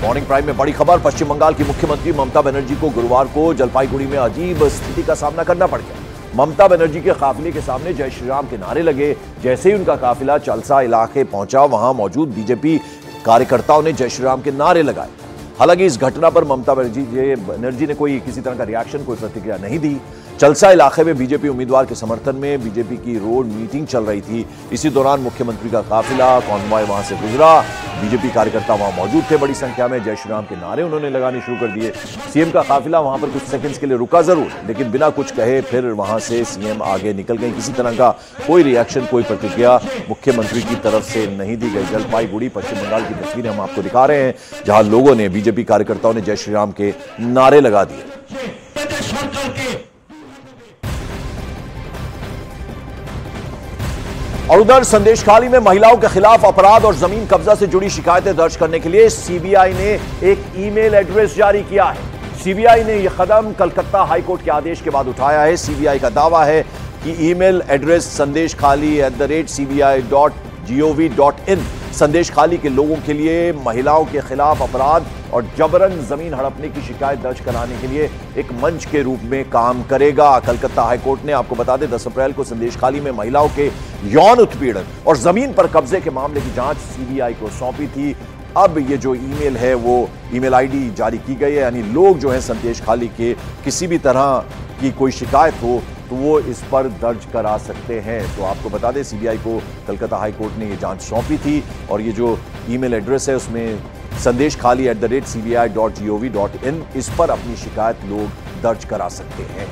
Morning prime में बड़ी खबर। पश्चिम बंगाल की मुख्यमंत्री ममता बनर्जी को गुरुवार को जलपाईगुड़ी में अजीब स्थिति का सामना करना पड़ गया। ममता बनर्जी के काफिले के सामने जय श्री राम के नारे लगे। जैसे ही उनका काफिला चलसा इलाके पहुंचा, वहां मौजूद बीजेपी कार्यकर्ताओं ने जय श्री राम के नारे लगाए। हालांकि इस घटना पर ममता बनर्जी ने कोई किसी तरह का रिएक्शन, कोई प्रतिक्रिया नहीं दी। चलसा इलाके में बीजेपी उम्मीदवार के समर्थन में बीजेपी की रोड मीटिंग चल रही थी। इसी दौरान मुख्यमंत्री का काफिला कॉन्वॉय वहां से गुजरा। बीजेपी कार्यकर्ता वहां मौजूद थे। बड़ी संख्या में जय श्री राम के नारे उन्होंने लगाने शुरू कर दिए। सीएम का काफिला वहां पर कुछ सेकंड्स के लिए रुका जरूर, लेकिन बिना कुछ कहे फिर वहां से सीएम आगे निकल गए। किसी तरह का कोई रिएक्शन, कोई प्रतिक्रिया मुख्यमंत्री की तरफ से नहीं दी गई। जलपाईगुड़ी पश्चिम बंगाल की तस्वीरें हम आपको दिखा रहे हैं, जहां लोगों ने, बीजेपी कार्यकर्ताओं ने जय श्री राम के नारे लगा दिए। और उधर संदेशखाली में महिलाओं के खिलाफ अपराध और जमीन कब्जा से जुड़ी शिकायतें दर्ज करने के लिए सीबीआई ने एक ईमेल एड्रेस जारी किया है। सीबीआई ने यह कदम कलकत्ता हाईकोर्ट के आदेश के बाद उठाया है। सीबीआई का दावा है कि ईमेल एड्रेस sandesh.khali@cbi.gov.in संदेशखाली के लोगों के लिए महिलाओं के खिलाफ अपराध और जबरन जमीन हड़पने की शिकायत दर्ज कराने के लिए एक मंच के रूप में काम करेगा। कलकत्ता हाईकोर्ट ने, आपको बता दें, 10 अप्रैल को संदेशखाली में महिलाओं के यौन उत्पीड़न और जमीन पर कब्जे के मामले की जांच सीबीआई को सौंपी थी। अब ये जो ईमेल है वो ईमेल आईडी जारी की गई है, यानी लोग जो है संदेशखाली के किसी भी तरह की कोई शिकायत हो तो वो इस पर दर्ज करा सकते हैं। तो आपको बता दें, सीबीआई को कलकत्ता हाईकोर्ट ने ये जांच सौंपी थी और ये जो ईमेल एड्रेस है उसमें sandesh.khali@cbi.gov.in, इस पर अपनी शिकायत लोग दर्ज करा सकते हैं।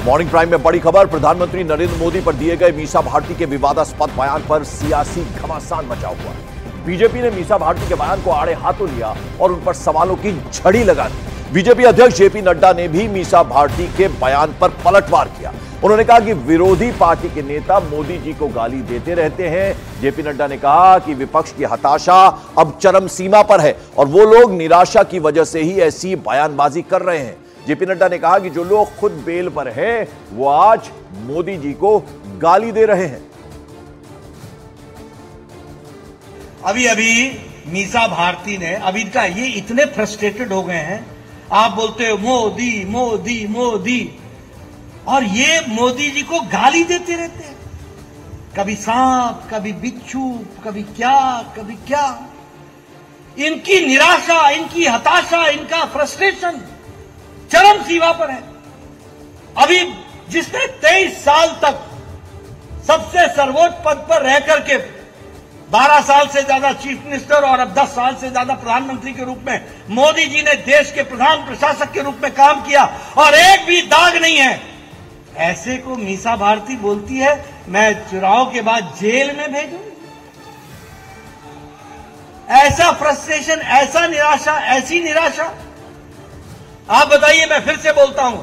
मॉर्निंग प्राइम में बड़ी खबर। प्रधानमंत्री नरेंद्र मोदी पर दिए गए मीसा भारती के विवादास्पद बयान पर सियासी घमासान मचा हुआ है। बीजेपी ने मीसा भारती के बयान को आड़े हाथों लिया और उन पर सवालों की झड़ी लगा दी। बीजेपी अध्यक्ष जेपी नड्डा ने भी मीसा भारती के बयान पर पलटवार किया। उन्होंने कहा कि विरोधी पार्टी के नेता मोदी जी को गाली देते रहते हैं। जेपी नड्डा ने कहा कि विपक्ष की हताशा अब चरम सीमा पर है और वो लोग निराशा की वजह से ही ऐसी बयानबाजी कर रहे हैं। जेपी नड्डा ने कहा कि जो लोग खुद बेल पर हैं वो आज मोदी जी को गाली दे रहे हैं। अभी मीसा भारती ने, अभी का ये इतने फ्रस्ट्रेटेड हो गए हैं। आप बोलते हो मोदी मोदी मोदी, और ये मोदी जी को गाली देते रहते हैं। कभी सांप, कभी बिच्छू, कभी क्या कभी क्या। इनकी निराशा, इनकी हताशा, इनका फ्रस्ट्रेशन चरम सीमा पर है। अभी जिसने 23 साल तक सबसे सर्वोच्च पद पर रह करके 12 साल से ज्यादा चीफ मिनिस्टर और अब 10 साल से ज्यादा प्रधानमंत्री के रूप में मोदी जी ने देश के प्रधान प्रशासक के रूप में काम किया और एक भी दाग नहीं है, ऐसे को मीसा भारती बोलती है मैं चुनाव के बाद जेल में भेजूंगी। ऐसा फ्रस्ट्रेशन, ऐसा निराशा, ऐसी निराशा। आप बताइए, मैं फिर से बोलता हूं,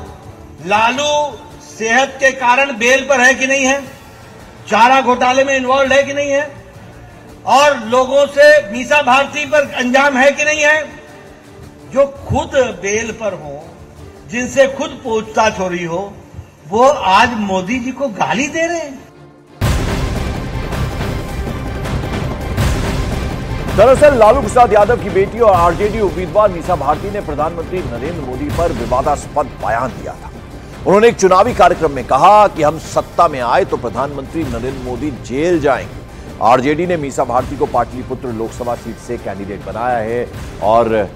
लालू सेहत के कारण बेल पर है कि नहीं है, चारा घोटाले में इन्वॉल्व है कि नहीं है, और लोगों से मीसा भारती पर अंजाम है कि नहीं है। जो खुद बेल पर हो, जिनसे खुद पूछताछ हो रही हो, वो आज मोदी जी को गाली दे रहे हैं। दरअसल लालू प्रसाद यादव की बेटी और आरजेडी उम्मीदवार मीसा भारती ने प्रधानमंत्री नरेंद्र मोदी पर विवादास्पद बयान दिया था। उन्होंने एक चुनावी कार्यक्रम में कहा कि हम सत्ता में आए तो प्रधानमंत्री नरेंद्र मोदी जेल जाएंगे। आरजेडी ने मीसा भारती को पाटलिपुत्र लोकसभा सीट से कैंडिडेट बनाया है और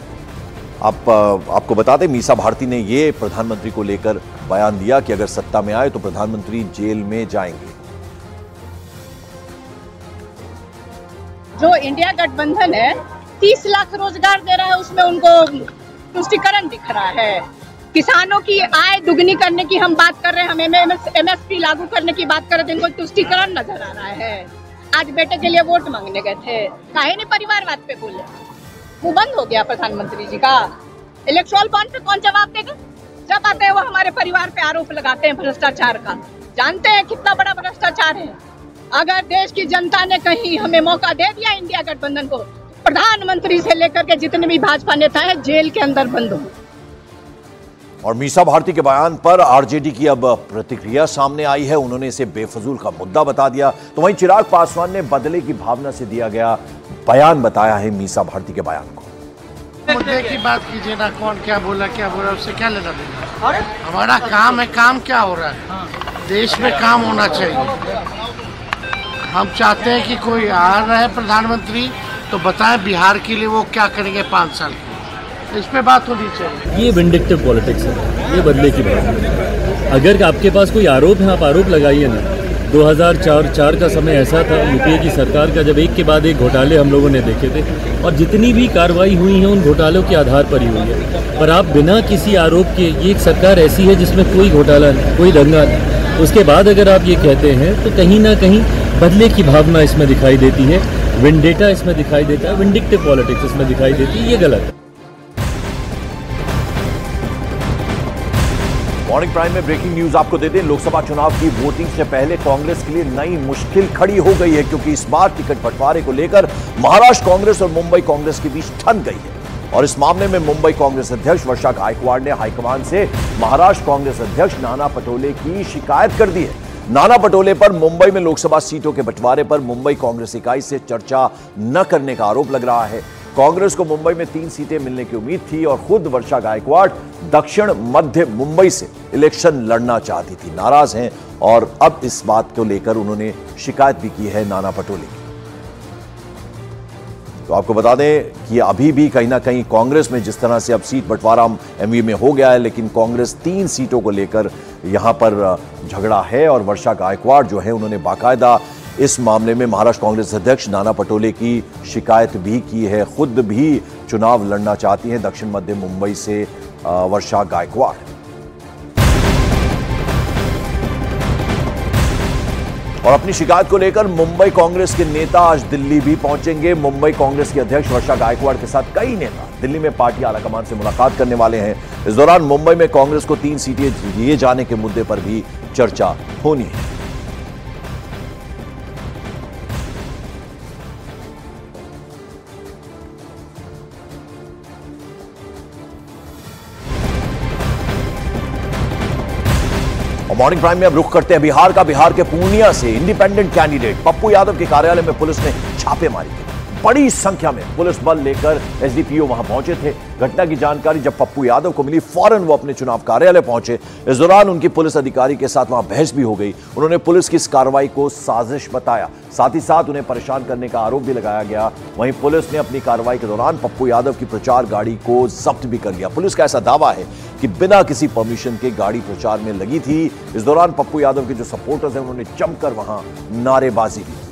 आपको बता दें, मीसा भारती ने ये प्रधानमंत्री को लेकर बयान दिया कि अगर सत्ता में आए तो प्रधानमंत्री जेल में जाएंगे। जो इंडिया गठबंधन है 30 लाख रोजगार दे रहा है, उसमें उनको तुष्टिकरण दिख रहा है। किसानों की आय दुगनी करने की हम बात कर रहे हैं, हम एमएसपी लागू करने की बात कर रहे थे, इनको तुष्टिकरण नजर आ रहा है। आज बेटे के लिए वोट मांगने गए थे, काहे नहीं परिवारवाद पे बोले, वो बंद हो गया प्रधानमंत्री जी का। इलेक्ट्रल बॉन्ड पे कौन जवाब देगा? जब आते हैं वो हमारे परिवार पे आरोप लगाते हैं भ्रष्टाचार का। जानते हैं कितना बड़ा भ्रष्टाचार है। अगर देश की जनता ने कहीं हमें मौका दे दिया इंडिया गठबंधन को, प्रधानमंत्री से लेकर के जितने भी भाजपा नेता हैं जेल के अंदर बंद हो। और मीसा भारती के बयान पर आरजेडी की अब प्रतिक्रिया सामने आई है। उन्होंने इसे बेफजूल का मुद्दा बता दिया। तो वहीं चिराग पासवान ने बदले की भावना से दिया गया बयान बताया है मीसा भारती के बयान को। मुद्दे की बात कीजिए ना, कौन क्या बोला उससे क्या लेना देना। हमारा काम है, काम क्या हो रहा है, देश में काम होना चाहिए। हम चाहते हैं कि कोई आ रहा है प्रधानमंत्री तो बताएं बिहार के लिए वो क्या करेंगे 5 साल के, इस पे बात होनी चाहिए। ये विंडिक्टिव पॉलिटिक्स है, ये बदले की बात है। अगर आपके पास कोई आरोप है, आप आरोप लगाइए ना। 2004 का समय ऐसा था यूपीए की सरकार का, जब एक के बाद एक घोटाले हम लोगों ने देखे थे, और जितनी भी कार्रवाई हुई है उन घोटालों के आधार पर ही हुई है। पर आप बिना किसी आरोप के, ये एक सरकार ऐसी है जिसमें कोई घोटाला नहीं, कोई दंगा नहीं, उसके बाद अगर आप ये कहते हैं तो कहीं ना कहीं बदले की भावना इसमें दिखाई देती है, विंडेटा इसमें दिखाई देता है, विंडिक्टिव पॉलिटिक्स इसमें दिखाई देती है। ये गलत है। मॉर्निंग प्राइम में ब्रेकिंग न्यूज आपको देते हैं। लोकसभा चुनाव की वोटिंग से पहले कांग्रेस के लिए नई मुश्किल खड़ी हो गई है, क्योंकि इस बार टिकट बंटवारे को लेकर महाराष्ट्र कांग्रेस और मुंबई कांग्रेस के बीच ठन गई है। और इस मामले में मुंबई कांग्रेस अध्यक्ष वर्षा गायकवाड़ ने हाईकमान से महाराष्ट्र कांग्रेस अध्यक्ष नाना पटोले की शिकायत कर दी है। नाना पटोले पर मुंबई में लोकसभा सीटों के बंटवारे पर मुंबई कांग्रेस इकाई से चर्चा न करने का आरोप लग रहा है। कांग्रेस को मुंबई में 3 सीटें मिलने की उम्मीद थी और खुद वर्षा गायकवाड़ दक्षिण मध्य मुंबई से इलेक्शन लड़ना चाहती थी। नाराज हैं और अब इस बात को लेकर उन्होंने शिकायत भी की है नाना पटोले की। तो आपको बता दें कि अभी भी कहीं ना कहीं कांग्रेस में जिस तरह से अब सीट बंटवारा एमवी में हो गया है, लेकिन कांग्रेस 3 सीटों को लेकर यहां पर झगड़ा है और वर्षा गायकवाड़ जो है उन्होंने बाकायदा इस मामले में महाराष्ट्र कांग्रेस अध्यक्ष नाना पटोले की शिकायत भी की है। खुद भी चुनाव लड़ना चाहती हैं दक्षिण मध्य मुंबई से वर्षा गायकवाड़। और अपनी शिकायत को लेकर मुंबई कांग्रेस के नेता आज दिल्ली भी पहुंचेंगे। मुंबई कांग्रेस के अध्यक्ष वर्षा गायकवाड़ के साथ कई नेता दिल्ली में पार्टी आलाकमान से मुलाकात करने वाले हैं। इस दौरान मुंबई में कांग्रेस को 3 सीटें दिए जाने के मुद्दे पर भी चर्चा होनी है। मॉर्निंग प्राइम में अब रुख करते हैं बिहार का। बिहार के पूर्णिया से इंडिपेंडेंट कैंडिडेट पप्पू यादव के कार्यालय में पुलिस ने छापेमारी की। बड़ी संख्या में पुलिस बल लेकर एसडीपीओ वहां पहुंचे थे। घटना की जानकारी जब पप्पू यादव को मिली, फौरन वो अपने चुनाव कार्यालय पहुंचे। इस दौरान उनकी पुलिस अधिकारी के साथ वहां बहस भी हो गई। उन्होंने पुलिस की इस कार्रवाई को साजिश बताया, साथ ही साथ उन्हें परेशान करने का आरोप भी लगाया गया। वहीं पुलिस ने अपनी कार्रवाई के दौरान पप्पू यादव की प्रचार गाड़ी को जब्त भी कर लिया। पुलिस का ऐसा दावा है कि बिना किसी परमिशन के गाड़ी प्रचार में लगी थी। इस दौरान पप्पू यादव के जो सपोर्टर्स हैं उन्होंने जमकर वहां नारेबाजी की।